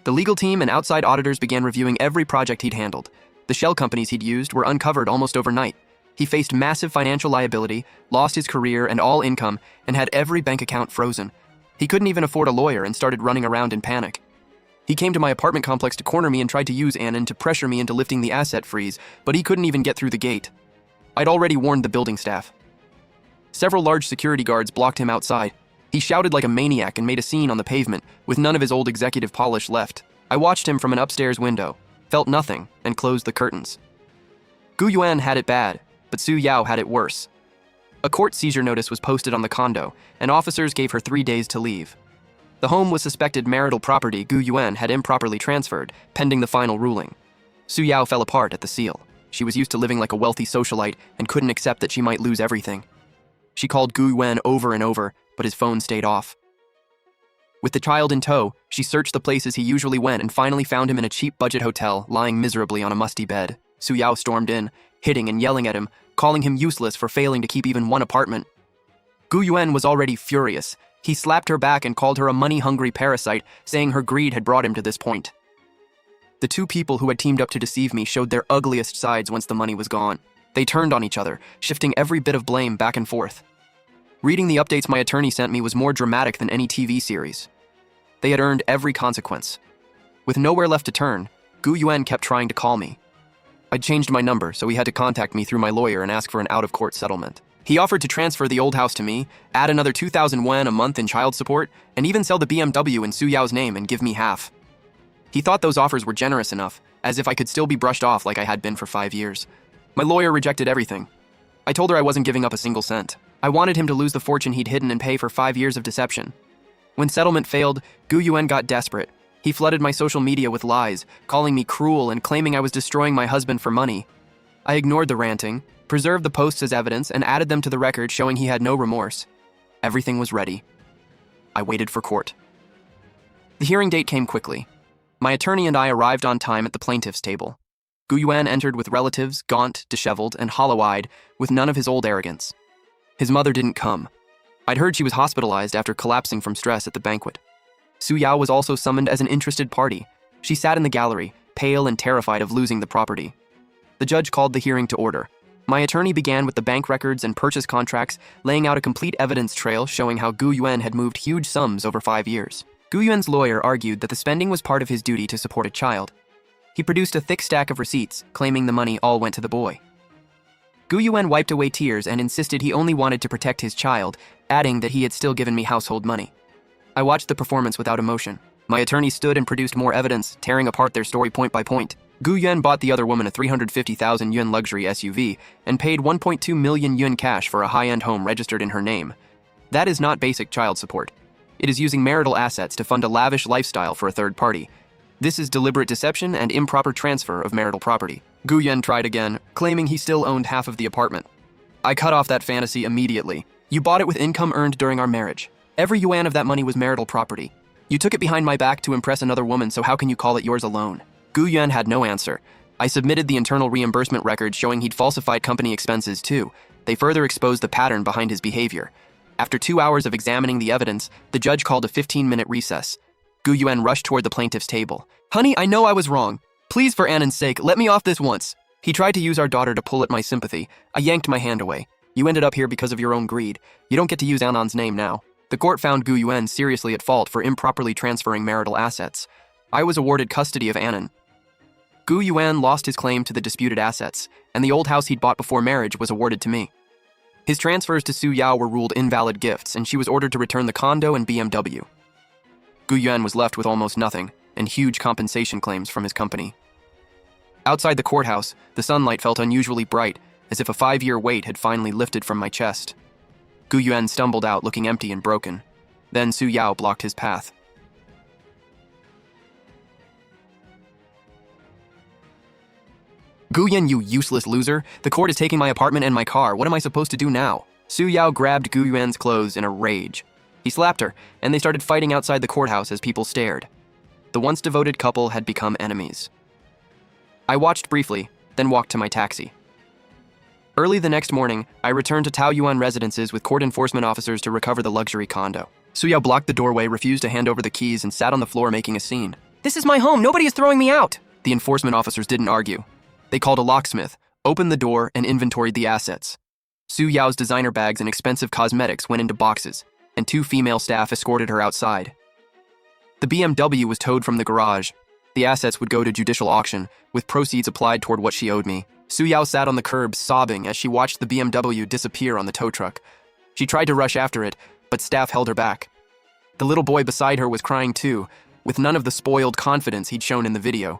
The legal team and outside auditors began reviewing every project he'd handled. The shell companies he'd used were uncovered almost overnight. He faced massive financial liability, lost his career and all income, and had every bank account frozen. He couldn't even afford a lawyer and started running around in panic. He came to my apartment complex to corner me and tried to use Annan to pressure me into lifting the asset freeze, but he couldn't even get through the gate. I'd already warned the building staff. Several large security guards blocked him outside. He shouted like a maniac and made a scene on the pavement, with none of his old executive polish left. I watched him from an upstairs window, felt nothing, and closed the curtains. Gu Yuan had it bad, but Su Yao had it worse. A court seizure notice was posted on the condo, and officers gave her 3 days to leave. The home was suspected marital property Gu Yuan had improperly transferred, pending the final ruling. Su Yao fell apart at the seal. She was used to living like a wealthy socialite and couldn't accept that she might lose everything. She called Gu Yuan over and over, but his phone stayed off. With the child in tow, she searched the places he usually went and finally found him in a cheap budget hotel, lying miserably on a musty bed. Su Yao stormed in, hitting and yelling at him, calling him useless for failing to keep even one apartment. Gu Yuan was already furious. He slapped her back and called her a money-hungry parasite, saying her greed had brought him to this point. The two people who had teamed up to deceive me showed their ugliest sides once the money was gone. They turned on each other, shifting every bit of blame back and forth. Reading the updates my attorney sent me was more dramatic than any TV series. They had earned every consequence. With nowhere left to turn, Gu Yuan kept trying to call me. I'd changed my number, so he had to contact me through my lawyer and ask for an out-of-court settlement. He offered to transfer the old house to me, add another 2,000 yuan a month in child support, and even sell the BMW in Su Yao's name and give me half. He thought those offers were generous enough, as if I could still be brushed off like I had been for 5 years. My lawyer rejected everything. I told her I wasn't giving up a single cent. I wanted him to lose the fortune he'd hidden and pay for 5 years of deception. When settlement failed, Gu Yuan got desperate. He flooded my social media with lies, calling me cruel and claiming I was destroying my husband for money. I ignored the ranting, preserved the posts as evidence, and added them to the record showing he had no remorse. Everything was ready. I waited for court. The hearing date came quickly. My attorney and I arrived on time at the plaintiff's table. Gu Yuan entered with relatives, gaunt, disheveled, and hollow-eyed, with none of his old arrogance. His mother didn't come. I'd heard she was hospitalized after collapsing from stress at the banquet. Su Yao was also summoned as an interested party. She sat in the gallery, pale and terrified of losing the property. The judge called the hearing to order. My attorney began with the bank records and purchase contracts, laying out a complete evidence trail showing how Gu Yuan had moved huge sums over 5 years. Gu Yuan's lawyer argued that the spending was part of his duty to support a child. He produced a thick stack of receipts, claiming the money all went to the boy. Gu Yuan wiped away tears and insisted he only wanted to protect his child, adding that he had still given me household money. I watched the performance without emotion. My attorney stood and produced more evidence, tearing apart their story point by point. Gu Yuan bought the other woman a 350,000 yuan luxury SUV and paid 1.2 million yuan cash for a high-end home registered in her name. That is not basic child support. It is using marital assets to fund a lavish lifestyle for a third party. This is deliberate deception and improper transfer of marital property. Gu Yuan tried again, claiming he still owned half of the apartment. I cut off that fantasy immediately. You bought it with income earned during our marriage. Every yuan of that money was marital property. You took it behind my back to impress another woman, so how can you call it yours alone? Gu Yuan had no answer. I submitted the internal reimbursement records showing he'd falsified company expenses too. They further exposed the pattern behind his behavior. After 2 hours of examining the evidence, the judge called a 15-minute recess. Gu Yuan rushed toward the plaintiff's table. Honey, I know I was wrong. Please, for Annan's sake, let me off this once. He tried to use our daughter to pull at my sympathy. I yanked my hand away. You ended up here because of your own greed. You don't get to use Annan's name now. The court found Gu Yuan seriously at fault for improperly transferring marital assets. I was awarded custody of Annan. Gu Yuan lost his claim to the disputed assets, and the old house he'd bought before marriage was awarded to me. His transfers to Su Yao were ruled invalid gifts, and she was ordered to return the condo and BMW. Gu Yuan was left with almost nothing, and huge compensation claims from his company. Outside the courthouse, the sunlight felt unusually bright, as if a 5-year weight had finally lifted from my chest. Gu Yuan stumbled out looking empty and broken. Then Su Yao blocked his path. Gu Yuan, you useless loser! The court is taking my apartment and my car. What am I supposed to do now? Su Yao grabbed Gu Yuan's clothes in a rage. He slapped her, and they started fighting outside the courthouse as people stared. The once devoted couple had become enemies. I watched briefly, then walked to my taxi. Early the next morning, I returned to Taoyuan residences with court enforcement officers to recover the luxury condo. Su Yao blocked the doorway, refused to hand over the keys, and sat on the floor making a scene. This is my home! Nobody is throwing me out! The enforcement officers didn't argue. They called a locksmith, opened the door, and inventoried the assets. Su Yao's designer bags and expensive cosmetics went into boxes, and 2 female staff escorted her outside. The BMW was towed from the garage. The assets would go to judicial auction, with proceeds applied toward what she owed me. Su Yao sat on the curb, sobbing as she watched the BMW disappear on the tow truck. She tried to rush after it, but staff held her back. The little boy beside her was crying too, with none of the spoiled confidence he'd shown in the video.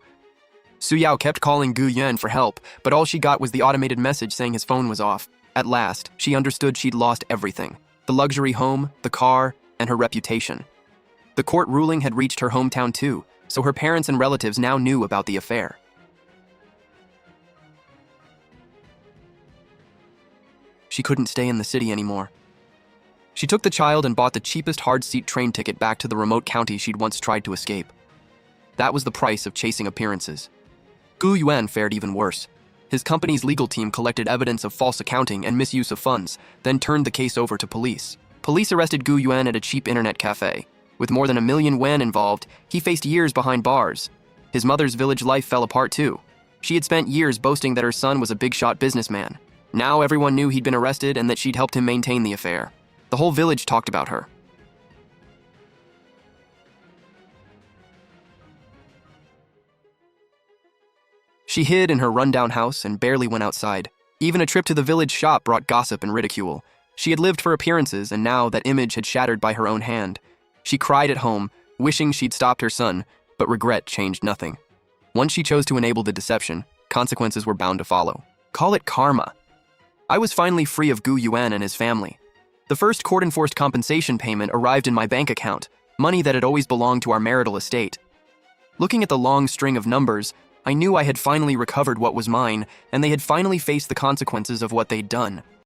Su Yao kept calling Gu Yuan for help, but all she got was the automated message saying his phone was off. At last, she understood she'd lost everything: the luxury home, the car, and her reputation. The court ruling had reached her hometown too, so her parents and relatives now knew about the affair. She couldn't stay in the city anymore. She took the child and bought the cheapest hard-seat train ticket back to the remote county she'd once tried to escape. That was the price of chasing appearances. Gu Yuan fared even worse. His company's legal team collected evidence of false accounting and misuse of funds, then turned the case over to police. Police arrested Gu Yuan at a cheap internet cafe. With more than 1 million yuan involved, he faced years behind bars. His mother's village life fell apart too. She had spent years boasting that her son was a big-shot businessman. Now everyone knew he'd been arrested and that she'd helped him maintain the affair. The whole village talked about her. She hid in her rundown house and barely went outside. Even a trip to the village shop brought gossip and ridicule. She had lived for appearances, and now that image had shattered by her own hand. She cried at home, wishing she'd stopped her son, but regret changed nothing. Once she chose to enable the deception, consequences were bound to follow. Call it karma. I was finally free of Gu Yuan and his family. The first court-enforced compensation payment arrived in my bank account, money that had always belonged to our marital estate. Looking at the long string of numbers, I knew I had finally recovered what was mine, and they had finally faced the consequences of what they'd done.